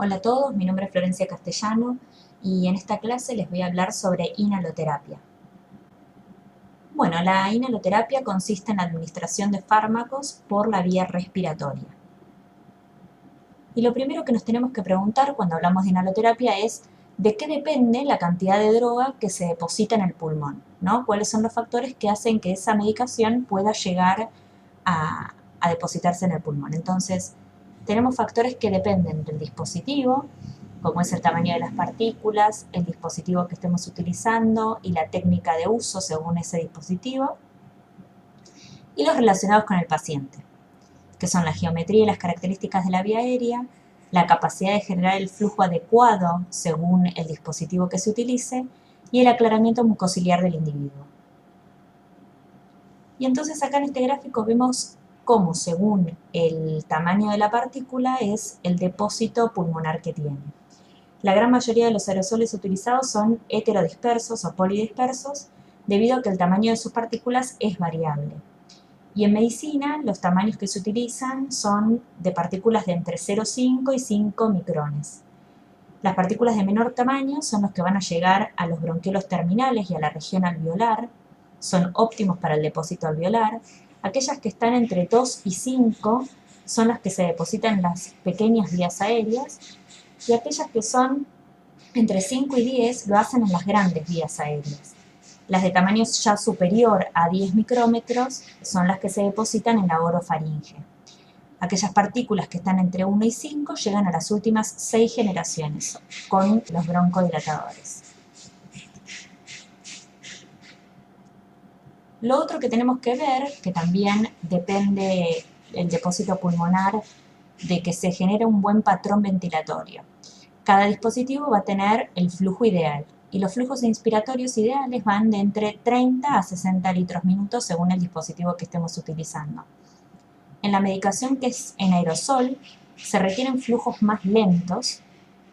Hola a todos, mi nombre es Florencia Castellano y en esta clase les voy a hablar sobre inhaloterapia. Bueno, la inhaloterapia consiste en la administración de fármacos por la vía respiratoria. Y lo primero que nos tenemos que preguntar cuando hablamos de inhaloterapia es de qué depende la cantidad de droga que se deposita en el pulmón, ¿no? ¿Cuáles son los factores que hacen que esa medicación pueda llegar a depositarse en el pulmón? Entonces, tenemos factores que dependen del dispositivo, como es el tamaño de las partículas, el dispositivo que estemos utilizando y la técnica de uso según ese dispositivo, y los relacionados con el paciente, que son la geometría y las características de la vía aérea, la capacidad de generar el flujo adecuado según el dispositivo que se utilice y el aclaramiento mucociliar del individuo. Y entonces acá en este gráfico vemos cómo según el tamaño de la partícula es el depósito pulmonar que tiene. La gran mayoría de los aerosoles utilizados son heterodispersos o polidispersos debido a que el tamaño de sus partículas es variable. Y en medicina, los tamaños que se utilizan son de partículas de entre 0,5 y 5 micrones. Las partículas de menor tamaño son los que van a llegar a los bronquiolos terminales y a la región alveolar, son óptimos para el depósito alveolar. Aquellas que están entre 2 y 5 son las que se depositan en las pequeñas vías aéreas, y aquellas que son entre 5 y 10 lo hacen en las grandes vías aéreas. Las de tamaño ya superior a 10 micrómetros son las que se depositan en la orofaringe. Aquellas partículas que están entre 1 y 5 llegan a las últimas 6 generaciones con los broncodilatadores. Lo otro que tenemos que ver, que también depende el depósito pulmonar de que se genere un buen patrón ventilatorio. Cada dispositivo va a tener el flujo ideal y los flujos inspiratorios ideales van de entre 30 a 60 litros minutos según el dispositivo que estemos utilizando. En la medicación que es en aerosol se requieren flujos más lentos,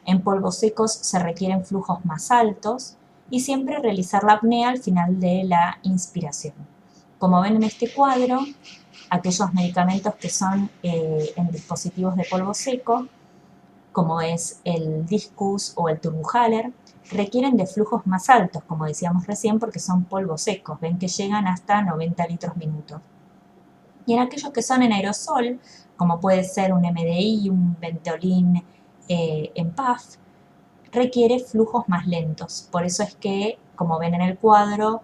en polvos secos se requieren flujos más altos y siempre realizar la apnea al final de la inspiración. Como ven en este cuadro, aquellos medicamentos que son en dispositivos de polvo seco, como es el Discus o el Turbuhaler, requieren de flujos más altos, como decíamos recién, porque son polvos secos, ven que llegan hasta 90 litros minuto. Y en aquellos que son en aerosol, como puede ser un MDI, un Ventolin en puff, requiere flujos más lentos. Por eso es que, como ven en el cuadro,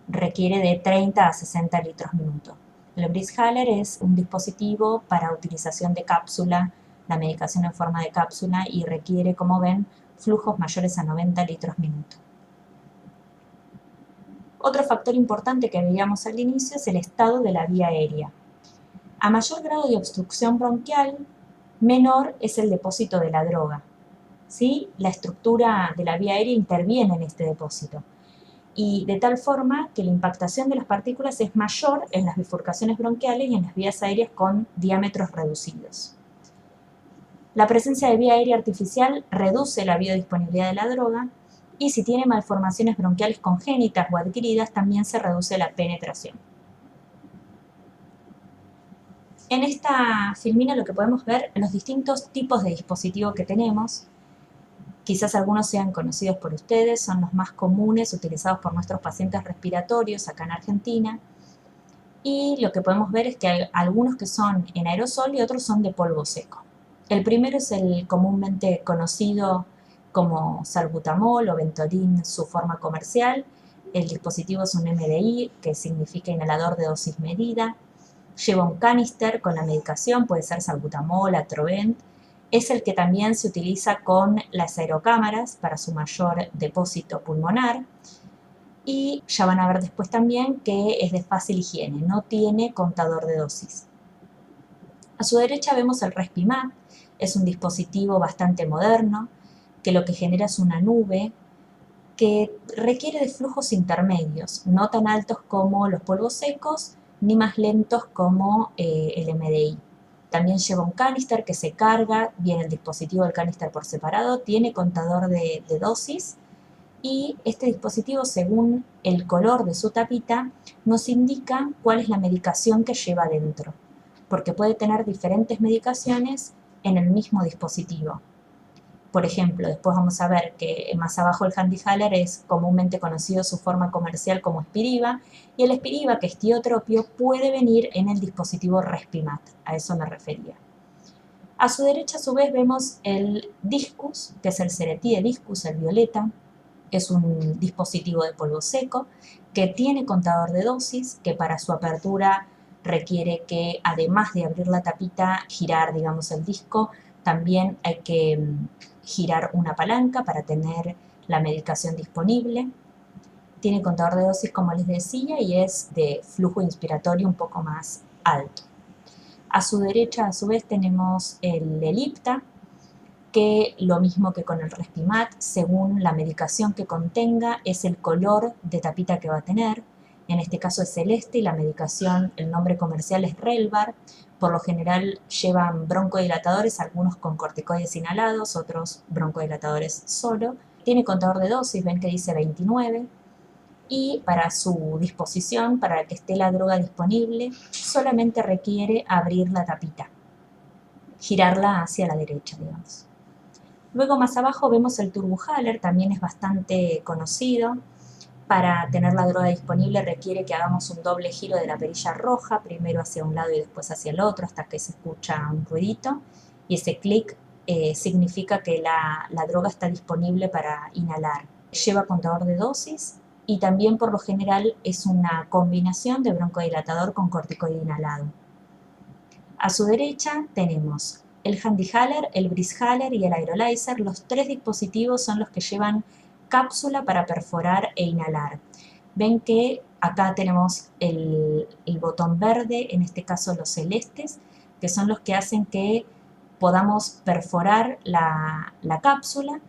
requiere de 30 a 60 litros minuto. El Breezhaler es un dispositivo para utilización de cápsula, la medicación en forma de cápsula, y requiere, como ven, flujos mayores a 90 litros minuto. Otro factor importante que veíamos al inicio es el estado de la vía aérea. A mayor grado de obstrucción bronquial, menor es el depósito de la droga. ¿Sí? La estructura de la vía aérea interviene en este depósito. Y de tal forma que la impactación de las partículas es mayor en las bifurcaciones bronquiales y en las vías aéreas con diámetros reducidos. La presencia de vía aérea artificial reduce la biodisponibilidad de la droga y si tiene malformaciones bronquiales congénitas o adquiridas también se reduce la penetración. En esta filmina lo que podemos ver los distintos tipos de dispositivos que tenemos. Quizás algunos sean conocidos por ustedes, son los más comunes utilizados por nuestros pacientes respiratorios acá en Argentina. Y lo que podemos ver es que hay algunos que son en aerosol y otros son de polvo seco. El primero es el comúnmente conocido como salbutamol o Ventolin, su forma comercial. El dispositivo es un MDI, que significa inhalador de dosis medida. Lleva un canister con la medicación, puede ser salbutamol, Atrovent. Es el que también se utiliza con las aerocámaras para su mayor depósito pulmonar. Y ya van a ver después también que es de fácil higiene, no tiene contador de dosis. A su derecha vemos el Respimat, es un dispositivo bastante moderno, que lo que genera es una nube que requiere de flujos intermedios, no tan altos como los polvos secos, ni más lentos como el MDI. También lleva un canister que se carga, viene el dispositivo del canister por separado, tiene contador de dosis y este dispositivo, según el color de su tapita, nos indica cuál es la medicación que lleva dentro, porque puede tener diferentes medicaciones en el mismo dispositivo. Por ejemplo, después vamos a ver que más abajo el HandiHaler es comúnmente conocido su forma comercial como Spiriva, y el Spiriva, que es tiotropio, puede venir en el dispositivo Respimat, a eso me refería. A su derecha, a su vez, vemos el Discus, que es el Ceretide Discus, el violeta. Es un dispositivo de polvo seco que tiene contador de dosis, que para su apertura requiere que, además de abrir la tapita, girar, digamos, el disco, también hay que girar una palanca para tener la medicación disponible. Tiene contador de dosis, como les decía, y es de flujo inspiratorio un poco más alto. A su derecha, a su vez, tenemos el Ellipta, que lo mismo que con el Respimat, según la medicación que contenga, es el color de tapita que va a tener. En este caso es celeste y la medicación, el nombre comercial es Relvar. Por lo general llevan broncodilatadores, algunos con corticoides inhalados, otros broncodilatadores solo. Tiene contador de dosis, ven que dice 29. Y para su disposición, para que esté la droga disponible, solamente requiere abrir la tapita, girarla hacia la derecha, digamos. Luego más abajo vemos el Turbuhaler, también es bastante conocido. Para tener la droga disponible requiere que hagamos un doble giro de la perilla roja, primero hacia un lado y después hacia el otro, hasta que se escucha un ruidito. Y ese clic significa que la droga está disponible para inhalar. Lleva contador de dosis y también por lo general es una combinación de broncodilatador con corticoide inhalado. A su derecha tenemos el HandiHaler, el BreatheHaler y el Aerolizer. Los tres dispositivos son los que llevan cápsula para perforar e inhalar. Ven que acá tenemos el botón verde, en este caso los celestes, que son los que hacen que podamos perforar la cápsula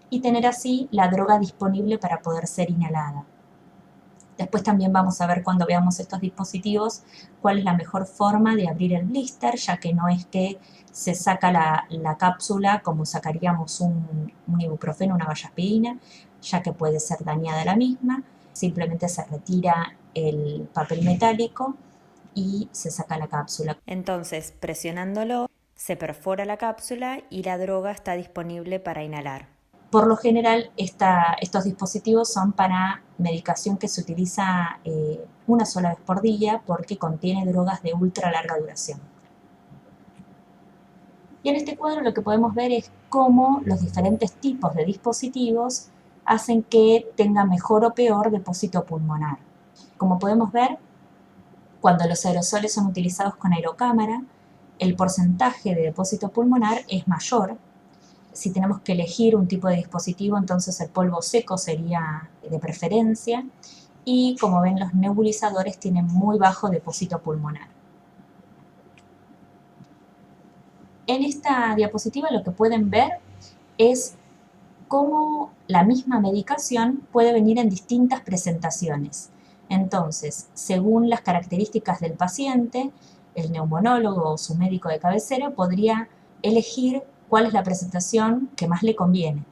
y tener así la droga disponible para poder ser inhalada. Después también vamos a ver, cuando veamos estos dispositivos, cuál es la mejor forma de abrir el blister, ya que no es que se saca la cápsula como sacaríamos un ibuprofeno, una vallaspirina, ya que puede ser dañada la misma. Simplemente se retira el papel metálico y se saca la cápsula. Entonces, presionándolo, se perfora la cápsula y la droga está disponible para inhalar. Por lo general, estos dispositivos son para medicación que se utiliza una sola vez por día porque contiene drogas de ultra larga duración. Y en este cuadro lo que podemos ver es cómo los diferentes tipos de dispositivos hacen que tenga mejor o peor depósito pulmonar. Como podemos ver, cuando los aerosoles son utilizados con aerocámara, el porcentaje de depósito pulmonar es mayor. Si tenemos que elegir un tipo de dispositivo, entonces el polvo seco sería de preferencia. Y como ven, los nebulizadores tienen muy bajo depósito pulmonar. En esta diapositiva lo que pueden ver es cómo la misma medicación puede venir en distintas presentaciones. Entonces, según las características del paciente, el neumonólogo o su médico de cabecera podría elegir cuál es la presentación que más le conviene.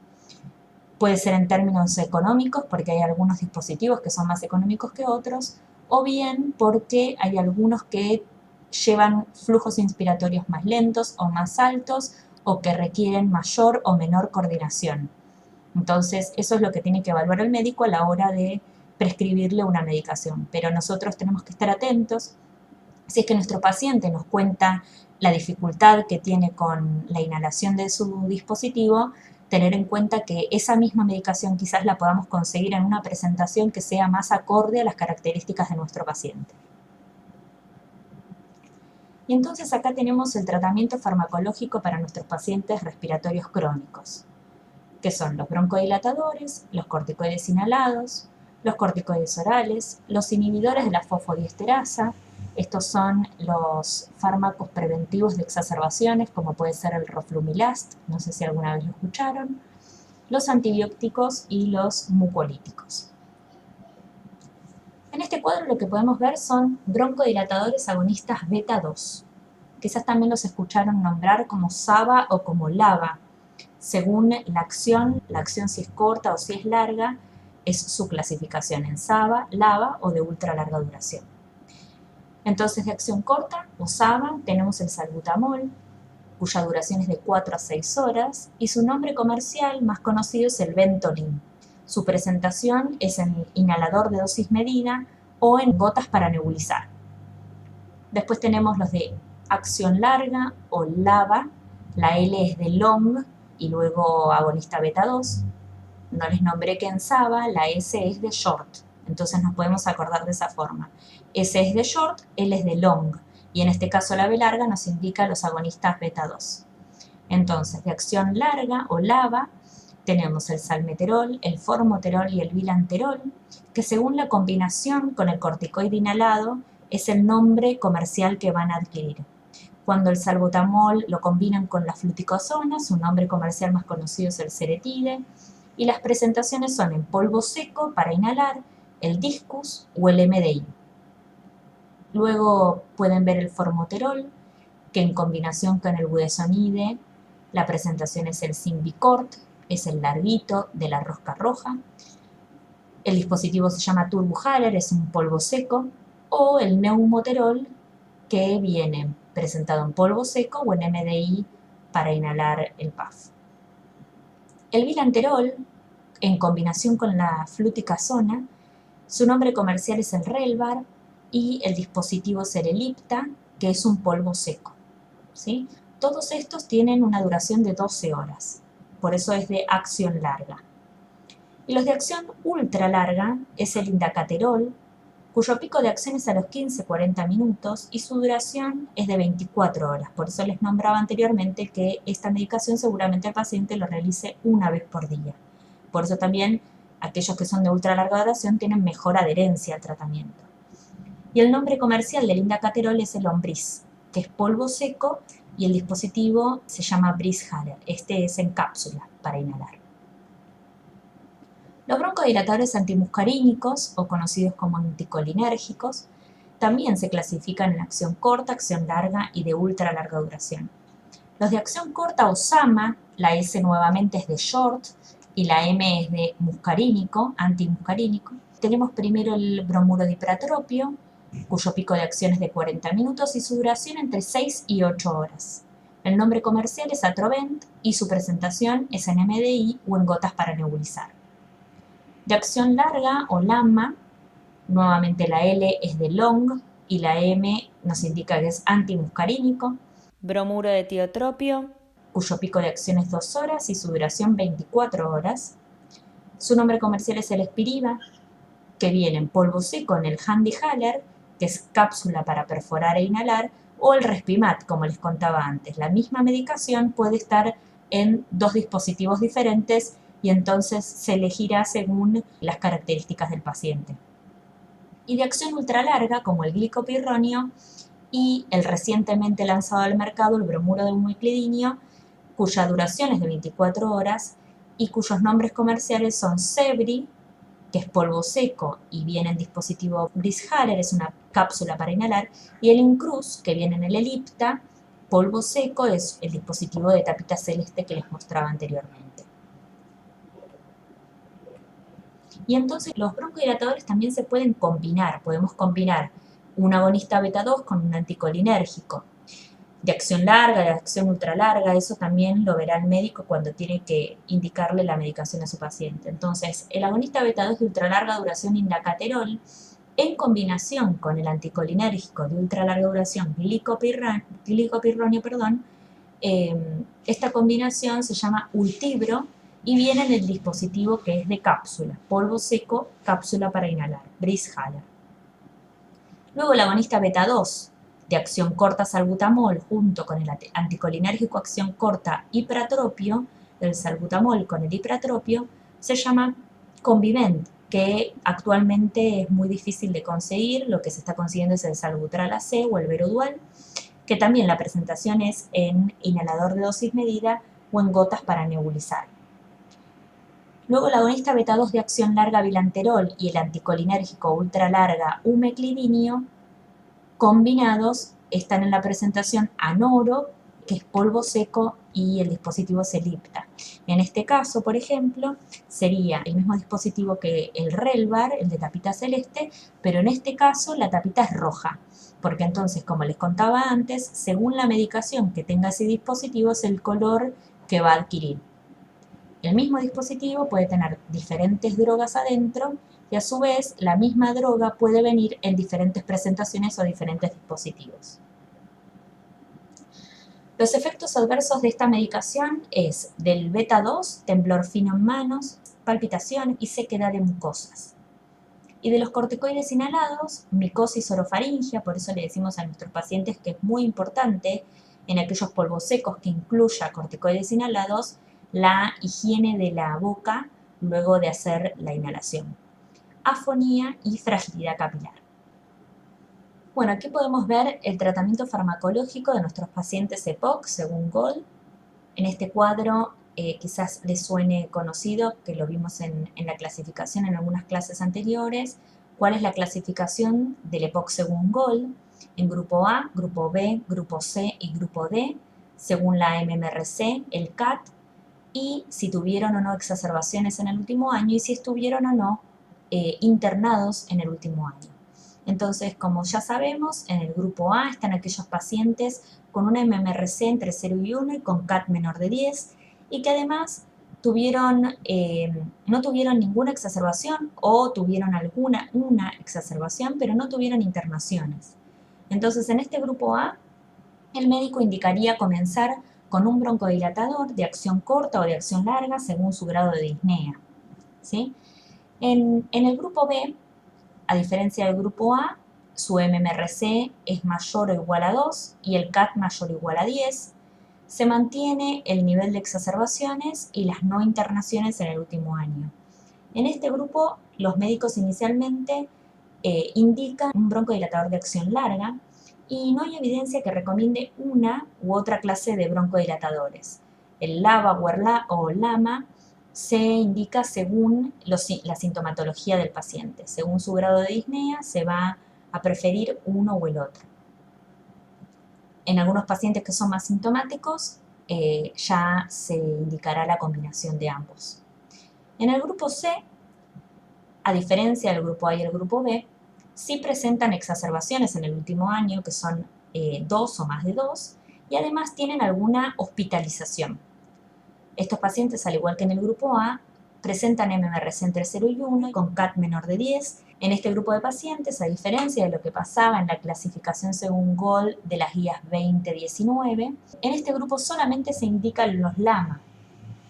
Puede ser en términos económicos, porque hay algunos dispositivos que son más económicos que otros, o bien porque hay algunos que llevan flujos inspiratorios más lentos o más altos, o que requieren mayor o menor coordinación. Entonces, eso es lo que tiene que evaluar el médico a la hora de prescribirle una medicación. Pero nosotros tenemos que estar atentos. Si es que nuestro paciente nos cuenta la dificultad que tiene con la inhalación de su dispositivo, tener en cuenta que esa misma medicación quizás la podamos conseguir en una presentación que sea más acorde a las características de nuestro paciente. Y entonces acá tenemos el tratamiento farmacológico para nuestros pacientes respiratorios crónicos, que son los broncodilatadores, los corticoides inhalados, los corticoides orales, los inhibidores de la fosfodiesterasa. Estos son los fármacos preventivos de exacerbaciones, como puede ser el Roflumilast, no sé si alguna vez lo escucharon, los antibióticos y los mucolíticos. En este cuadro lo que podemos ver son broncodilatadores agonistas beta 2. Quizás también los escucharon nombrar como SABA o como LABA. Según la acción si es corta o si es larga, es su clasificación en SABA, LABA o de ultra larga duración. Entonces, de acción corta o SABA tenemos el salbutamol, cuya duración es de 4 a 6 horas, y su nombre comercial más conocido es el Ventolin. Su presentación es en inhalador de dosis medida o en gotas para nebulizar. Después tenemos los de acción larga o LABA, la L es de long y luego agonista beta 2. No les nombré que en SABA la S es de short, entonces nos podemos acordar de esa forma. S es de short, L es de long, y en este caso la B larga nos indica los agonistas beta 2. Entonces, de acción larga o LABA, tenemos el salmeterol, el formoterol y el bilanterol, que según la combinación con el corticoide inhalado es el nombre comercial que van a adquirir. Cuando el salbutamol lo combinan con la fluticasona, su nombre comercial más conocido es el Ceretide, y las presentaciones son en polvo seco para inhalar, el Discus o el MDI. Luego pueden ver el formoterol, que en combinación con el budesonide, la presentación es el Symbicort, es el larguito de la rosca roja. El dispositivo se llama Turbuhaler, es un polvo seco, o el neumoterol, que viene presentado en polvo seco o en MDI para inhalar el PAF. El bilanterol, en combinación con la fluticasona, su nombre comercial es el Relvar y el dispositivo es el Ellipta, que es un polvo seco, ¿sí? Todos estos tienen una duración de 12 horas, por eso es de acción larga. Y los de acción ultra larga es el Indacaterol, cuyo pico de acción es a los 15-40 minutos y su duración es de 24 horas. Por eso les nombraba anteriormente que esta medicación seguramente el paciente lo realice una vez por día. Por eso también aquellos que son de ultra larga duración tienen mejor adherencia al tratamiento. Y el nombre comercial del Indacaterol es el Ombriz, que es polvo seco, y el dispositivo se llama Breezhaler. Este es en cápsula para inhalar. Los broncodilatadores antimuscarínicos, o conocidos como anticolinérgicos, también se clasifican en acción corta, acción larga y de ultra larga duración. Los de acción corta o SAMA, la S nuevamente es de short y la M es de muscarínico, antimuscarínico. Tenemos primero el bromuro de ipratropio, cuyo pico de acción es de 40 minutos y su duración entre 6 y 8 horas. El nombre comercial es Atrovent y su presentación es en MDI o en gotas para nebulizar. De acción larga o LAMA, nuevamente la L es de long y la M nos indica que es antimuscarínico. Bromuro de tiotropio, cuyo pico de acción es 2 horas y su duración 24 horas. Su nombre comercial es el Spiriva, que viene en polvo seco en el HandiHaler, que es cápsula para perforar e inhalar, o el Respimat, como les contaba antes. La misma medicación puede estar en 2 dispositivos diferentes y entonces se elegirá según las características del paciente. Y de acción ultralarga, como el glicopirronio y el recientemente lanzado al mercado, el bromuro de humiclidinio, cuya duración es de 24 horas y cuyos nombres comerciales son Sebri, que es polvo seco y viene en dispositivo Breezhaler, es una cápsula para inhalar, y el Incruz, que viene en el Ellipta, polvo seco, es el dispositivo de tapita celeste que les mostraba anteriormente. Y entonces los broncodilatadores también se pueden combinar. Podemos combinar un agonista beta 2 con un anticolinérgico. De acción larga, de acción ultralarga, eso también lo verá el médico cuando tiene que indicarle la medicación a su paciente. Entonces, el agonista beta 2 de ultralarga duración Indacaterol, en combinación con el anticolinérgico de ultralarga duración glicopirronio, esta combinación se llama Ultibro, y viene en el dispositivo que es de cápsula, polvo seco, cápsula para inhalar, Breezhaler. Luego el agonista beta 2 de acción corta salbutamol junto con el anticolinérgico acción corta ipratropio, el salbutamol con el ipratropio, se llama Convivent, que actualmente es muy difícil de conseguir. Lo que se está consiguiendo es el Salbutrol AC o el Verodual, que también la presentación es en inhalador de dosis medida o en gotas para nebulizar. Luego el agonista beta 2 de acción larga bilanterol y el anticolinérgico ultralarga umeclidinio, combinados, están en la presentación Anoro, que es polvo seco y el dispositivo es el IPTA. En este caso, por ejemplo, sería el mismo dispositivo que el Relvar, el de tapita celeste, pero en este caso la tapita es roja, porque entonces, como les contaba antes, según la medicación que tenga ese dispositivo es el color que va a adquirir. El mismo dispositivo puede tener diferentes drogas adentro y a su vez la misma droga puede venir en diferentes presentaciones o diferentes dispositivos. Los efectos adversos de esta medicación es del beta 2, temblor fino en manos, palpitación y sequedad de mucosas. Y de los corticoides inhalados, micosis orofaringia, por eso le decimos a nuestros pacientes que es muy importante en aquellos polvos secos que incluya corticoides inhalados, la higiene de la boca luego de hacer la inhalación. Afonía y fragilidad capilar. Bueno, aquí podemos ver el tratamiento farmacológico de nuestros pacientes EPOC según Gold. En este cuadro quizás les suene conocido, que lo vimos en la clasificación en algunas clases anteriores. ¿Cuál es la clasificación del EPOC según Gold? En grupo A, grupo B, grupo C y grupo D, según la MMRC, el CAT, y si tuvieron o no exacerbaciones en el último año y si estuvieron o no internados en el último año. Entonces, como ya sabemos, en el grupo A están aquellos pacientes con una MMRC entre 0 y 1 y con CAT menor de 10 y que además no tuvieron ninguna exacerbación o tuvieron una exacerbación, pero no tuvieron internaciones. Entonces, en este grupo A, el médico indicaría comenzar con un broncodilatador de acción corta o de acción larga según su grado de disnea, ¿sí? En el grupo B, a diferencia del grupo A, su MMRC es mayor o igual a 2 y el CAT mayor o igual a 10. Se mantiene el nivel de exacerbaciones y las no internaciones en el último año. En este grupo, los médicos inicialmente indican un broncodilatador de acción larga y no hay evidencia que recomiende una u otra clase de broncodilatadores. El LABA o LAMA se indica según la sintomatología del paciente. Según su grado de disnea, se va a preferir uno o el otro. En algunos pacientes que son más sintomáticos, ya se indicará la combinación de ambos. En el grupo C, a diferencia del grupo A y el grupo B, sí presentan exacerbaciones en el último año, que son 2 o más de 2, y además tienen alguna hospitalización. Estos pacientes, al igual que en el grupo A, presentan MMRC entre 0 y 1 con CAT menor de 10. En este grupo de pacientes, a diferencia de lo que pasaba en la clasificación según Gold de las guías 2019, en este grupo solamente se indican los LAMA.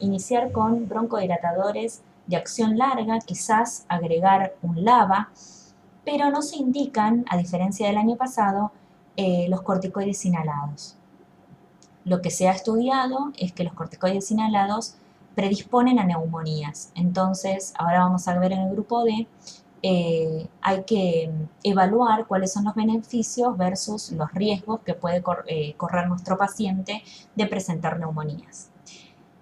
Iniciar con broncodilatadores de acción larga, quizás agregar un LABA, pero no se indican, a diferencia del año pasado, los corticoides inhalados. Lo que se ha estudiado es que los corticoides inhalados predisponen a neumonías. Entonces, ahora vamos a ver en el grupo D, hay que evaluar cuáles son los beneficios versus los riesgos que puede correr nuestro paciente de presentar neumonías.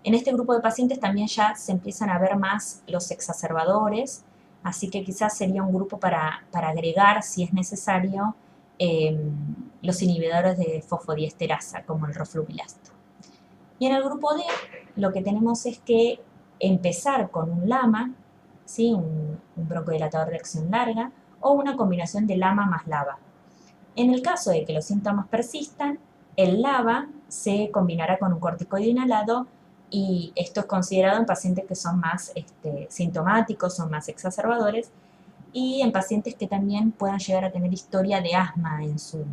En este grupo de pacientes también ya se empiezan a ver más los exacerbadores, así que quizás sería un grupo para agregar, si es necesario, los inhibidores de fosfodiesterasa, como el rofluvilasto. Y en el grupo D, lo que tenemos es que empezar con un LAMA, ¿sí? un broncodilatador de acción larga, o una combinación de LAMA más LABA. En el caso de que los síntomas persistan, el LABA se combinará con un corticoide inhalado y esto es considerado en pacientes que son más sintomáticos, son más exacerbadores, y en pacientes que también puedan llegar a tener historia de asma en su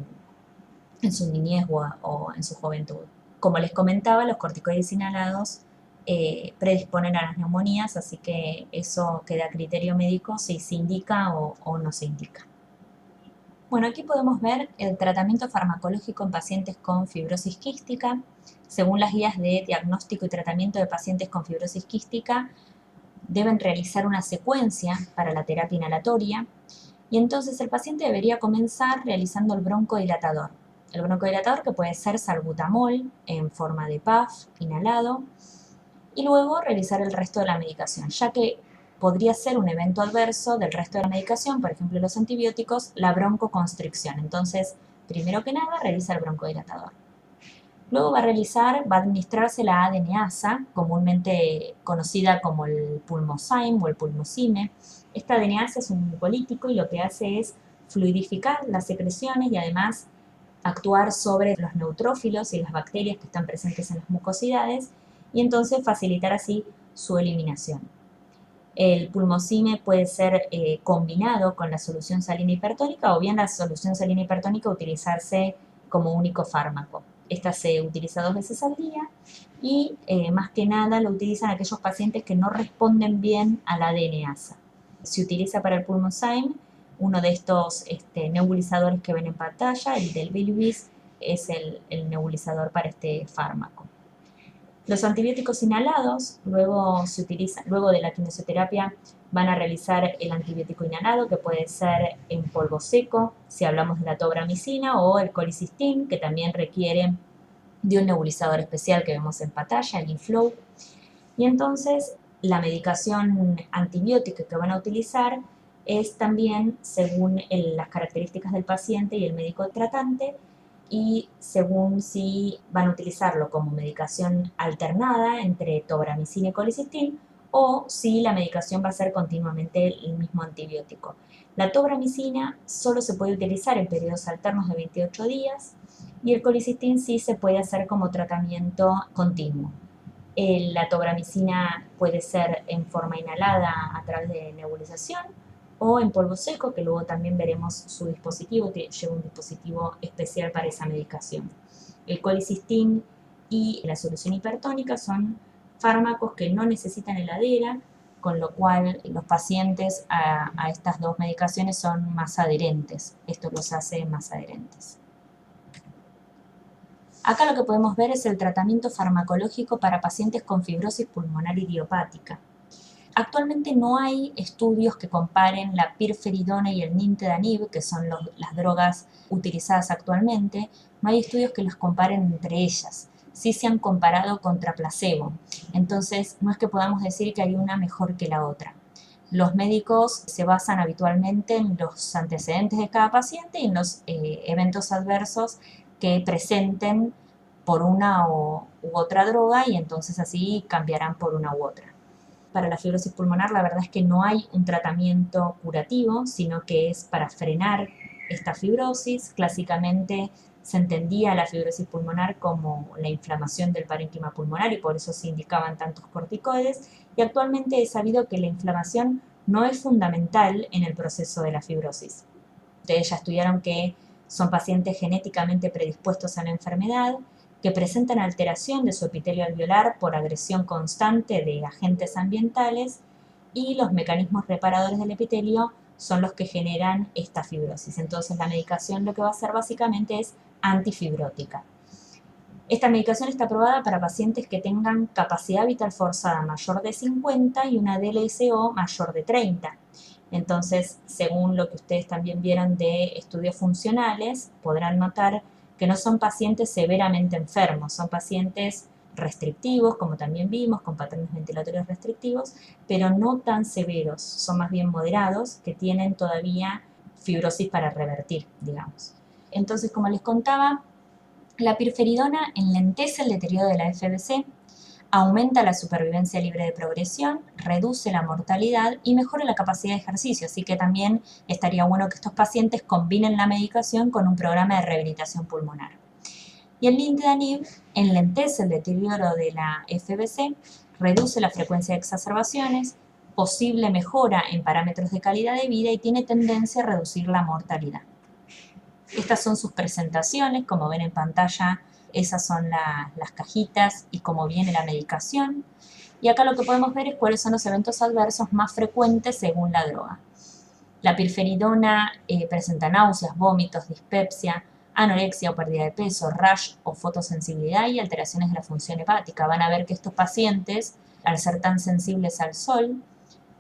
niñez o en su juventud. Como les comentaba, los corticoides inhalados predisponen a las neumonías, así que eso queda a criterio médico si se indica o no se indica. Bueno, aquí podemos ver el tratamiento farmacológico en pacientes con fibrosis quística. Según las guías de diagnóstico y tratamiento de pacientes con fibrosis quística, deben realizar una secuencia para la terapia inhalatoria y entonces el paciente debería comenzar realizando el broncodilatador. El broncodilatador que puede ser salbutamol en forma de puff inhalado y luego realizar el resto de la medicación, ya que podría ser un evento adverso del resto de la medicación, por ejemplo los antibióticos, la broncoconstricción. Entonces, primero que nada, realiza el broncodilatador. Luego va a administrarse la adeneasa, comúnmente conocida como el pulmozyme o el pulmocime. Esta adeneasa es un mucolítico y lo que hace es fluidificar las secreciones y además actuar sobre los neutrófilos y las bacterias que están presentes en las mucosidades y entonces facilitar así su eliminación. El pulmocime puede ser combinado con la solución salina hipertónica o bien la solución salina hipertónica utilizarse como único fármaco. Esta se utiliza 2 veces al día y más que nada lo utilizan aquellos pacientes que no responden bien a la DNasa. Se utiliza para el pulmozyme uno de estos nebulizadores que ven en pantalla, el del Bilibis, es el nebulizador para este fármaco. Los antibióticos inhalados, luego de la quimioterapia, van a realizar el antibiótico inhalado, que puede ser en polvo seco, si hablamos de la tobramicina, o el colisistin, que también requiere de un nebulizador especial que vemos en pantalla, el Inflow. Y entonces, la medicación antibiótica que van a utilizar es también según las características del paciente y el médico tratante, y según si van a utilizarlo como medicación alternada entre tobramicina y colisistin o si la medicación va a ser continuamente el mismo antibiótico. La tobramicina solo se puede utilizar en periodos alternos de 28 días y el colisistin sí se puede hacer como tratamiento continuo. La tobramicina puede ser en forma inhalada a través de nebulización o en polvo seco, que luego también veremos su dispositivo, que lleva un dispositivo especial para esa medicación. El colisistin y la solución hipertónica son fármacos que no necesitan heladera, con lo cual los pacientes a estas dos medicaciones son más adherentes. Esto los hace más adherentes. Acá lo que podemos ver es el tratamiento farmacológico para pacientes con fibrosis pulmonar idiopática. Actualmente no hay estudios que comparen la pirferidona y el nintedanib, que son las drogas utilizadas actualmente. No hay estudios que los comparen entre ellas. Sí se han comparado contra placebo. Entonces, no es que podamos decir que hay una mejor que la otra. Los médicos se basan habitualmente en los antecedentes de cada paciente y en los eventos adversos que presenten por una u otra droga y entonces así cambiarán por una u otra. Para la fibrosis pulmonar la verdad es que no hay un tratamiento curativo, sino que es para frenar esta fibrosis. Clásicamente se entendía la fibrosis pulmonar como la inflamación del parénquima pulmonar y por eso se indicaban tantos corticoides, y actualmente es sabido que la inflamación no es fundamental en el proceso de la fibrosis. Ustedes ya estudiaron que son pacientes genéticamente predispuestos a la enfermedad, que presentan alteración de su epitelio alveolar por agresión constante de agentes ambientales, y los mecanismos reparadores del epitelio son los que generan esta fibrosis. Entonces la medicación lo que va a hacer básicamente es antifibrótica. Esta medicación está aprobada para pacientes que tengan capacidad vital forzada mayor de 50 y una DLSO mayor de 30. Entonces, según lo que ustedes también vieron de estudios funcionales, podrán notar que no son pacientes severamente enfermos, son pacientes restrictivos, como también vimos, con patrones ventilatorios restrictivos, pero no tan severos, son más bien moderados, que tienen todavía fibrosis para revertir, digamos. Entonces, como les contaba, la pirferidona enlentece el deterioro de la FBC, aumenta la supervivencia libre de progresión, reduce la mortalidad y mejora la capacidad de ejercicio, así que también estaría bueno que estos pacientes combinen la medicación con un programa de rehabilitación pulmonar. Y el nintedanib enlentece el deterioro de la FBC, reduce la frecuencia de exacerbaciones, posible mejora en parámetros de calidad de vida y tiene tendencia a reducir la mortalidad. Estas son sus presentaciones, como ven en pantalla. Esas son las cajitas y cómo viene la medicación. Y acá lo que podemos ver es cuáles son los eventos adversos más frecuentes según la droga. La pirferidona presenta náuseas, vómitos, dispepsia, anorexia o pérdida de peso, rash o fotosensibilidad y alteraciones de la función hepática. Van a ver que estos pacientes, al ser tan sensibles al sol,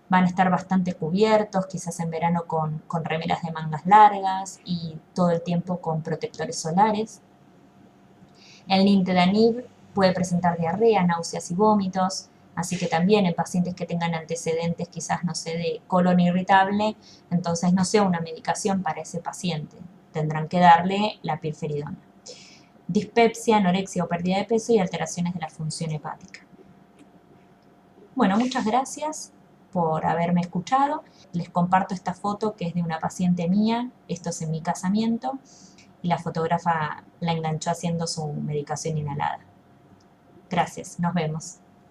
van a estar bastante cubiertos, quizás en verano con remeras de mangas largas y todo el tiempo con protectores solares. El nintedanib puede presentar diarrea, náuseas y vómitos, así que también en pacientes que tengan antecedentes quizás, no sé, de colon irritable, entonces no sea una medicación para ese paciente, tendrán que darle la pirferidona. dispepsia, anorexia o pérdida de peso y alteraciones de la función hepática. Bueno, muchas gracias por haberme escuchado. Les comparto esta foto que es de una paciente mía, esto es en mi casamiento, y la fotógrafa la enganchó haciendo su medicación inhalada. Gracias, nos vemos.